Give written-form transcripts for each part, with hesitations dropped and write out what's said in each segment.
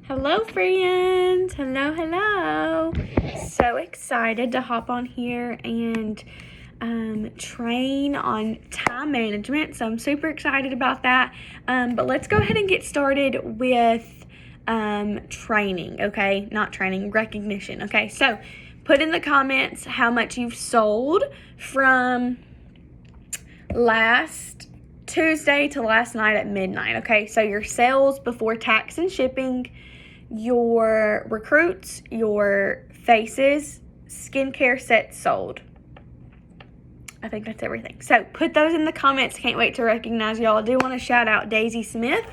Hello, friends. Hello. So excited to hop on here and train on time management. So I'm super excited about that. But let's go ahead and get started with training, okay? Not training, recognition, okay? So put in the comments how much you've sold from last Tuesday to last night at midnight, okay? So your sales before tax and shipping, your recruits, your faces, skincare sets sold. I think that's everything. So put those in the comments. Can't wait to recognize y'all. I do want to shout out Daisy Smith.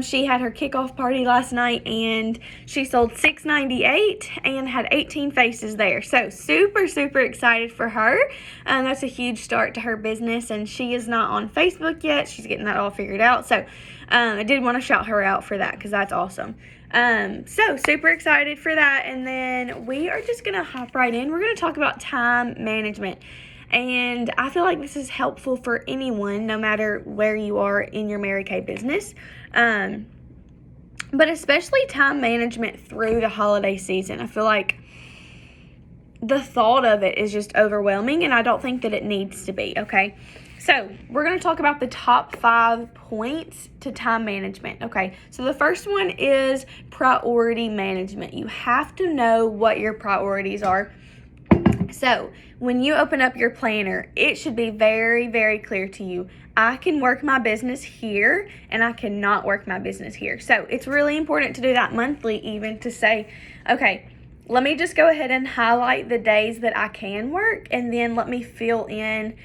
She had her kickoff party last night and she sold $6.98 and had 18 faces there. So super excited for her. That's a huge start to her business, and she is not on Facebook yet. She's getting that all figured out. So I did want to shout her out for that because that's awesome. So super excited for that. And then we are just going to hop right in. We're going to talk about time management. And I feel like this is helpful for anyone, no matter where you are in your Mary Kay business. But especially time management through the holiday season. I feel like the thought of it is just overwhelming, and I don't think that it needs to be, okay? So we're going to talk about the top 5 points to time management, okay? So the first one is priority management. You have to know what your priorities are. So when you open up your planner, it should be very clear to you. I can work my business here and I cannot work my business here. So it's really important to do that monthly, even to say, okay, let me just go ahead and highlight the days that I can work, and then let me fill in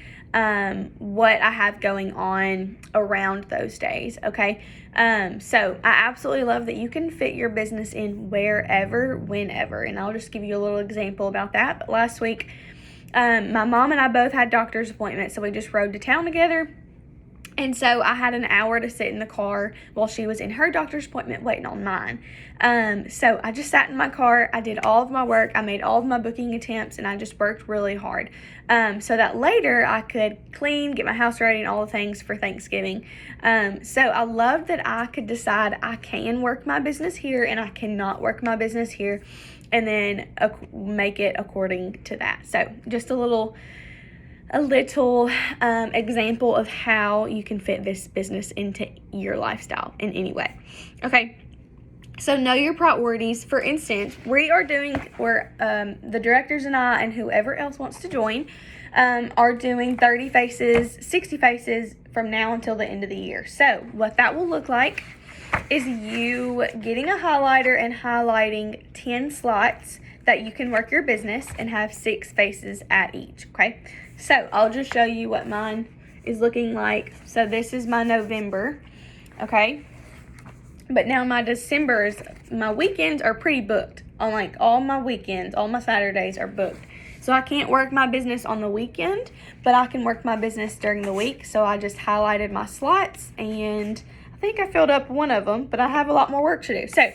what I have going on around those days, okay? So I absolutely love that you can fit your business in wherever, whenever, and I'll just give you a little example about that. But last week, my mom and I both had doctor's appointments, so we just rode to town together. And so I had an hour to sit in the car while she was in her doctor's appointment waiting on mine. So I just sat in my car. I did all of my work. I made all of my booking attempts, and I just worked really hard so that later I could clean, get my house ready, and all the things for Thanksgiving. So I love that I could decide I can work my business here and I cannot work my business here, and then make it according to that. So just a little example of how you can fit this business into your lifestyle in any way. Okay, so know your priorities. For instance, the directors and I and whoever else wants to join are doing 30 faces, 60 faces from now until the end of the year. So what that will look like is you getting a highlighter and highlighting 10 slots that you can work your business and have 6 faces at each, okay? So I'll just show you what mine is looking like. So this is my November, okay? But now my December's, my weekends are pretty booked. On like all my weekends, all my Saturdays are booked. So I can't work my business on the weekend, but I can work my business during the week. So I just highlighted my slots, and I think I filled up one of them, but I have a lot more work to do. So,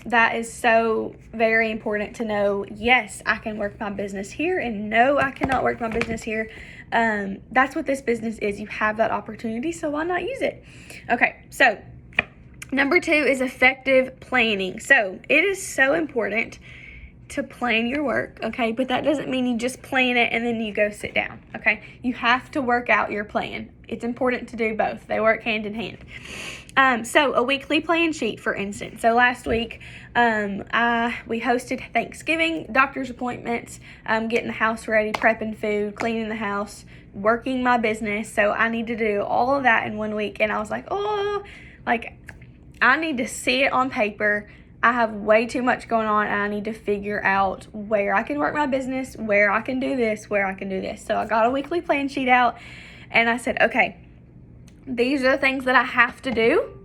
that is so very important to know. Yes, I can work my business here, and no, I cannot work my business here. That's what this business is. You have that opportunity, so why not use it? Okay, so number 2 is effective planning. So it is so important to plan your work, okay? But that doesn't mean you just plan it and then you go sit down, okay? You have to work out your plan. It's important to do both. They work hand in hand. So a weekly plan sheet, for instance. So last week, we hosted Thanksgiving, doctor's appointments, getting the house ready, prepping food, cleaning the house, working my business. So I need to do all of that in one week. And I was like, I need to see it on paper. I have way too much going on, and I need to figure out where I can work my business, where I can do this, where I can do this. So I got a weekly plan sheet out, and I said, okay, these are the things that I have to do.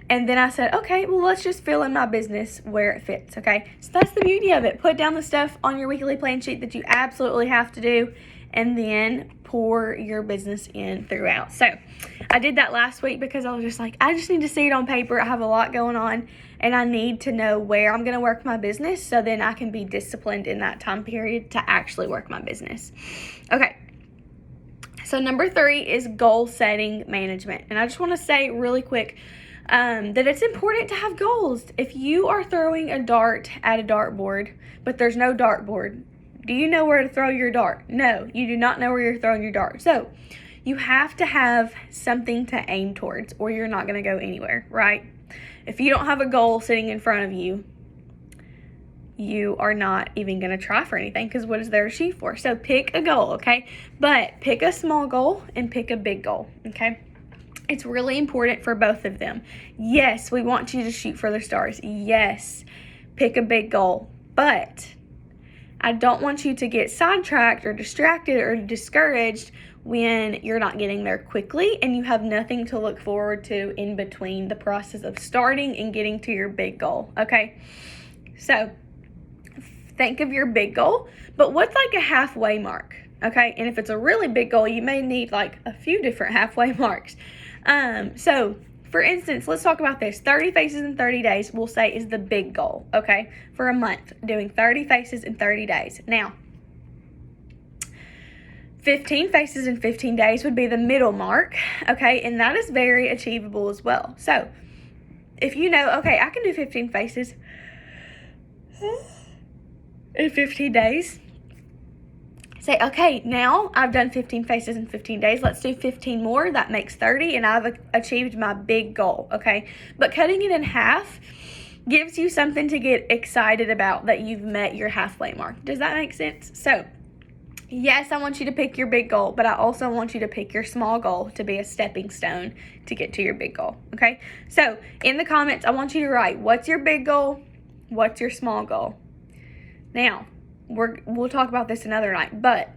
And then I said, okay, well, let's just fill in my business where it fits, okay? So that's the beauty of it. Put down the stuff on your weekly plan sheet that you absolutely have to do, and then pour your business in throughout. So I did that last week because I was just like, I just need to see it on paper. I have a lot going on, and I need to know where I'm going to work my business, so then I can be disciplined in that time period to actually work my business. Okay. So number 3 is goal setting management. And I just want to say really quick, that it's important to have goals. If you are throwing a dart at a dartboard, but there's no dartboard, do you know where to throw your dart? No, you do not know where you're throwing your dart. So you have to have something to aim towards, or you're not going to go anywhere, right? If you don't have a goal sitting in front of you, you are not even going to try for anything, because what is there to shoot for? So pick a goal, okay? But pick a small goal and pick a big goal, okay? It's really important for both of them. Yes, we want you to shoot for the stars. Yes, pick a big goal. But I don't want you to get sidetracked or distracted or discouraged when you're not getting there quickly and you have nothing to look forward to in between the process of starting and getting to your big goal, okay? So think of your big goal, but what's like a halfway mark, okay? And if it's a really big goal, you may need like a few different halfway marks. So for instance, let's talk about this. 30 faces in 30 days, we'll say, is the big goal, okay? For a month, doing 30 faces in 30 days. Now, 15 faces in 15 days would be the middle mark, okay? And that is very achievable as well. So if you know, okay, I can do 15 faces in 15 days, say, okay, now I've done 15 faces in 15 days. Let's do 15 more. That makes 30, and I've achieved my big goal, okay? But cutting it in half gives you something to get excited about, that you've met your halfway mark. Does that make sense? So, yes, I want you to pick your big goal, but I also want you to pick your small goal to be a stepping stone to get to your big goal, okay? So, in the comments, I want you to write, what's your big goal? What's your small goal? Now, we'll talk about this another night, but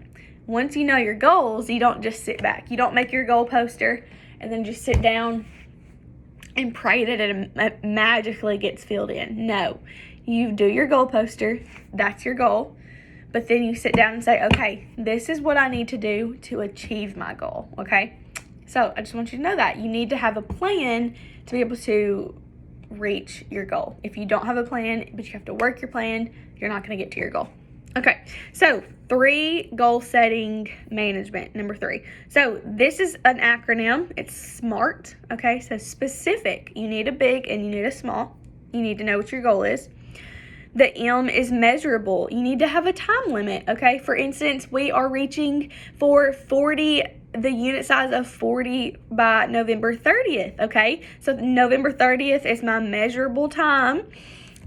once you know your goals, you don't just sit back. You don't make your goal poster and then just sit down and pray that it magically gets filled in. No, you do your goal poster. That's your goal. But then you sit down and say, okay, this is what I need to do to achieve my goal, okay? So I just want you to know that. You need to have a plan to be able to reach your goal. If you don't have a plan, but you have to work your plan, you're not going to get to your goal. Okay, so 3, goal setting management, number 3. So this is an acronym. It's SMART, okay? So specific. You need a big and you need a small. You need to know what your goal is. The M is measurable. You need to have a time limit, okay? For instance, we are reaching for 40, the unit size of 40 by November 30th, okay? So November 30th is my measurable time.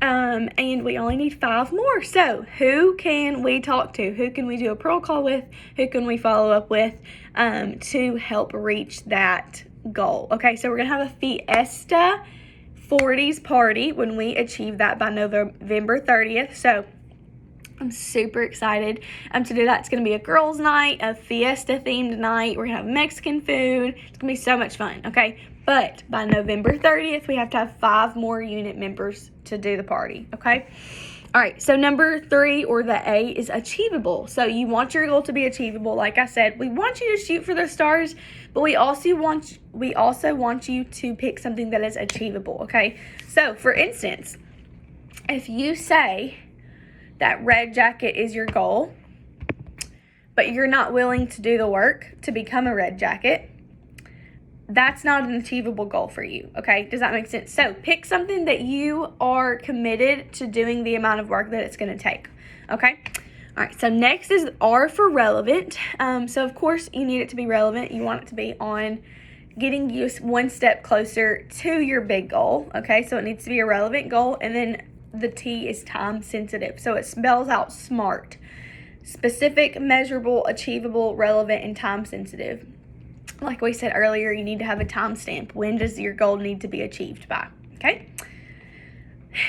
And we only need 5 more. So who can we talk to? Who can we do a pro call with? Who can we follow up with to help reach that goal? Okay, so we're going to have a Fiesta 40s party when we achieve that by November 30th. So I'm super excited to do that. It's going to be a girls' night, a Fiesta themed night. We're going to have Mexican food. It's going to be so much fun, okay? But by November 30th, we have to have 5 more unit members to do the party, okay? All right, so number 3, or the A, is achievable. So you want your goal to be achievable. Like I said, we want you to shoot for the stars, but we also want you to pick something that is achievable, okay? So, for instance, if you say that red jacket is your goal, but you're not willing to do the work to become a red jacket, that's not an achievable goal for you, okay? Does that make sense? So pick something that you are committed to doing the amount of work that it's going to take, okay? All right, so next is R for relevant. So, of course, you need it to be relevant. You want it to be on getting you one step closer to your big goal, okay? So it needs to be a relevant goal, and then the T is time sensitive. So it spells out SMART. Specific, measurable, achievable, relevant, and time sensitive. Like we said earlier, you need to have a timestamp. When does your goal need to be achieved by? Okay.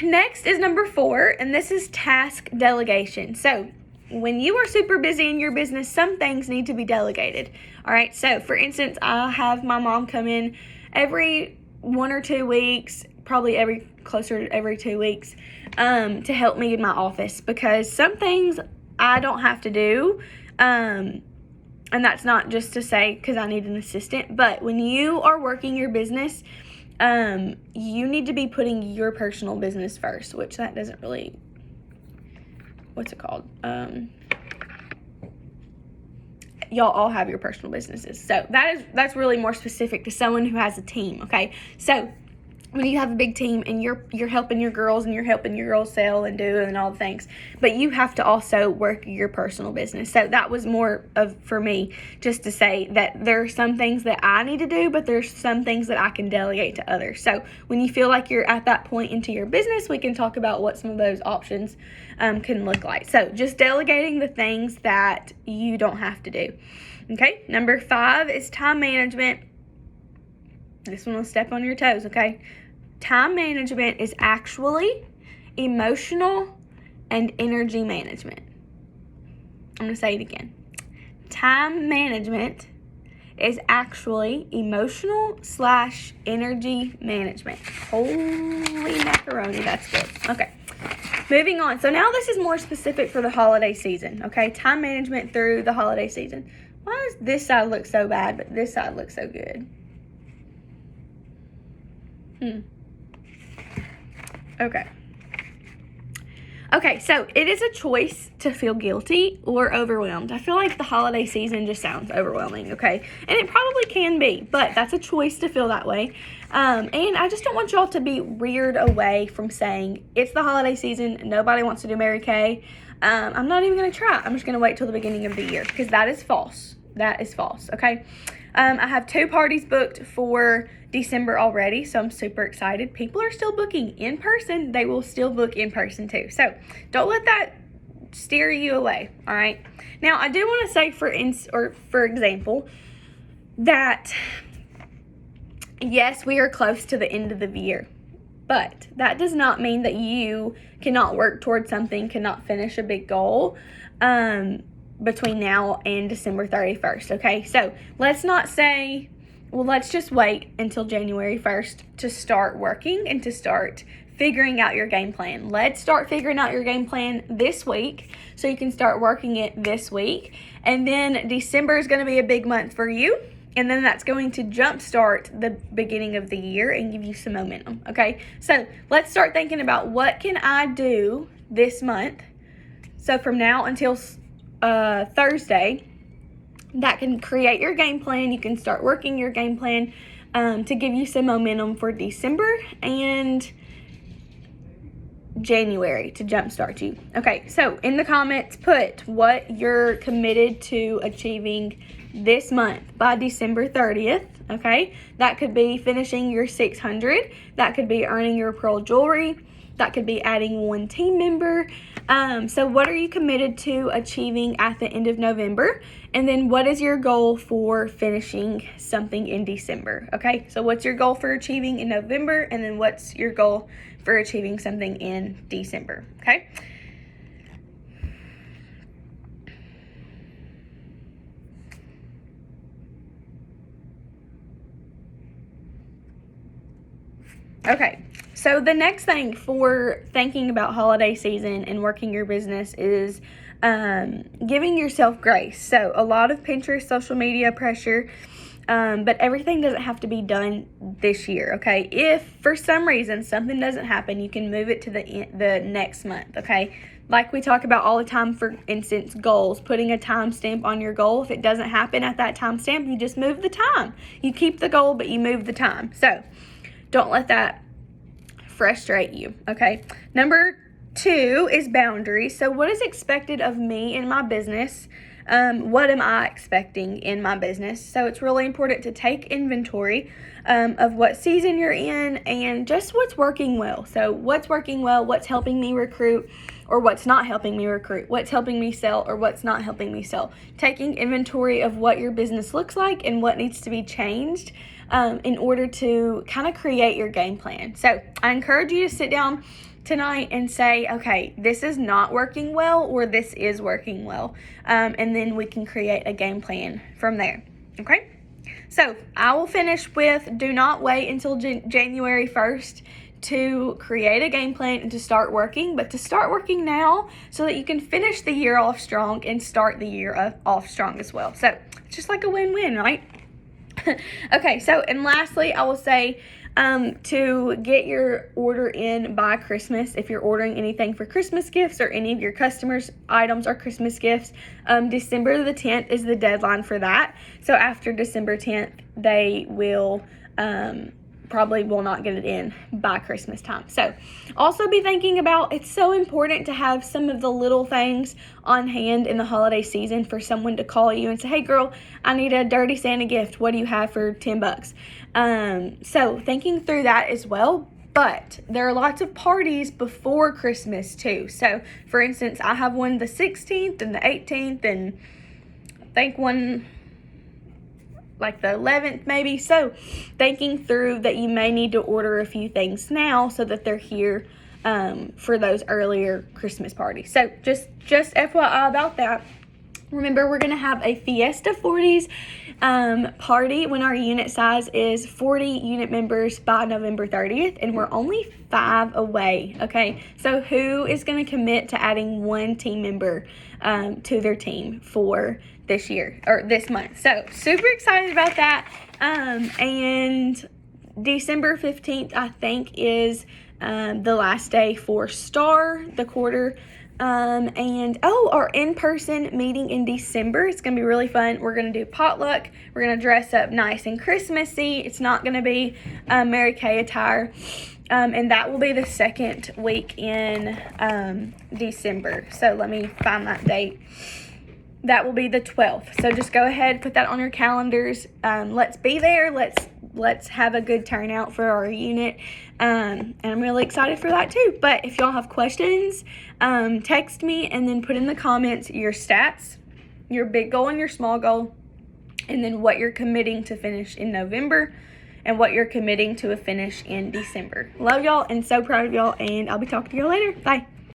Next is number 4, and this is task delegation. So when you are super busy in your business, some things need to be delegated. All right. So for instance, I have my mom come in every 1 or 2 weeks, probably closer to every 2 weeks, to help me in my office, because some things I don't have to do. And that's not just to say because I need an assistant, but when you are working your business, you need to be putting your personal business first, which that doesn't really, what's it called? Y'all all have your personal businesses. So that's really more specific to someone who has a team, okay? So when you have a big team and you're helping your girls and you're helping your girls sell and do and all the things, but you have to also work your personal business. So that was more of, for me, just to say that there are some things that I need to do, but there's some things that I can delegate to others. So when you feel like you're at that point into your business, we can talk about what some of those options can look like. So just delegating the things that you don't have to do. Okay, number 5 is time management. This one will step on your toes, okay? Time management is actually emotional and energy management. I'm going to say it again. Time management is actually emotional/energy management. Holy macaroni, that's good. Okay, moving on. So now this is more specific for the holiday season, okay? Time management through the holiday season. Why does this side look so bad, but this side looks so good? Okay, so it is a choice to feel guilty or overwhelmed. I feel like the holiday season just sounds overwhelming, okay? And it probably can be, but that's a choice to feel that way. And I just don't want y'all to be reared away from saying, it's the holiday season, nobody wants to do Mary Kay. I'm not even going to try. I'm just going to wait till the beginning of the year, because that is false. That is false, okay? I have 2 parties booked for December already, so I'm super excited. People are still booking in person. They will still book in person too. So don't let that steer you away, all right? Now, I do want to say, for example, that yes, we are close to the end of the year, but that does not mean that you cannot work towards something, cannot finish a big goal between now and December 31st, okay? So let's not say, well, let's just wait until January 1st to start working and to start figuring out your game plan. Let's start figuring out your game plan this week so you can start working it this week. And then December is going to be a big month for you. And then that's going to jumpstart the beginning of the year and give you some momentum, okay? So let's start thinking about, what can I do this month? So from now until Thursday, that can create your game plan. You can start working your game plan to give you some momentum for December and January to jumpstart you. Okay, so in the comments, put what you're committed to achieving this month by December 30th, okay? That could be finishing your 600. That could be earning your pearl jewelry. That could be adding 1 team member. So what are you committed to achieving at the end of November? And then what is your goal for finishing something in December? Okay, so what's your goal for achieving in November? And then what's your goal for achieving something in December? Okay. Okay, so the next thing for thinking about holiday season and working your business is giving yourself grace. So a lot of Pinterest, social media pressure, but everything doesn't have to be done this year, okay? If for some reason something doesn't happen, you can move it to the next month, okay? Like we talk about all the time, for instance, goals, putting a timestamp on your goal. If it doesn't happen at that timestamp, you just move the time. You keep the goal, but you move the time. So don't let that frustrate you, okay? Number 2 is boundaries. So what is expected of me in my business? What am I expecting in my business? So it's really important to take inventory of what season you're in and just what's working well. So what's working well, what's helping me recruit, or what's not helping me recruit, what's helping me sell, or what's not helping me sell. Taking inventory of what your business looks like and what needs to be changed in order to kind of create your game plan. So I encourage you to sit down tonight and say, okay, this is not working well, or this is working well. And then we can create a game plan from there. Okay? So I will finish with, do not wait until January 1st to create a game plan and to start working, but to start working now so that you can finish the year off strong and start the year off strong as well. So it's just like a win-win, right? Okay, so and lastly, I will say to get your order in by Christmas. If you're ordering anything for Christmas gifts or any of your customers' items are Christmas gifts, December the 10th is the deadline for that. So after December 10th, they will probably will not get it in by Christmas time. So also be thinking about, it's so important to have some of the little things on hand in the holiday season for someone to call you and say, hey girl, I need a Dirty Santa gift. What do you have for $10? So thinking through that as well. But there are lots of parties before Christmas too. So for instance, I have one the 16th and the 18th, and I think one like the 11th maybe. So thinking through that you may need to order a few things now so that they're here for those earlier Christmas parties. So just FYI about that. Remember, we're going to have a Fiesta 40s party when our unit size is 40 unit members by November 30th, and we're only 5 away, okay? So who is going to commit to adding one team member to their team for this year, or this month? So super excited about that. And December 15th, I think, is the last day for STAR, the quarter. Our in-person meeting in December. It's going to be really fun. We're going to do potluck. We're going to dress up nice and Christmassy. It's not going to be Mary Kay attire. And that will be the second week in December. So let me find that date. That will be the 12th. So just go ahead, put that on your calendars. Let's be there. Let's have a good turnout for our unit. And I'm really excited for that too. But if y'all have questions, text me and then put in the comments your stats, your big goal and your small goal, and then what you're committing to finish in November and what you're committing to a finish in December. Love y'all and so proud of y'all, and I'll be talking to y'all later. Bye.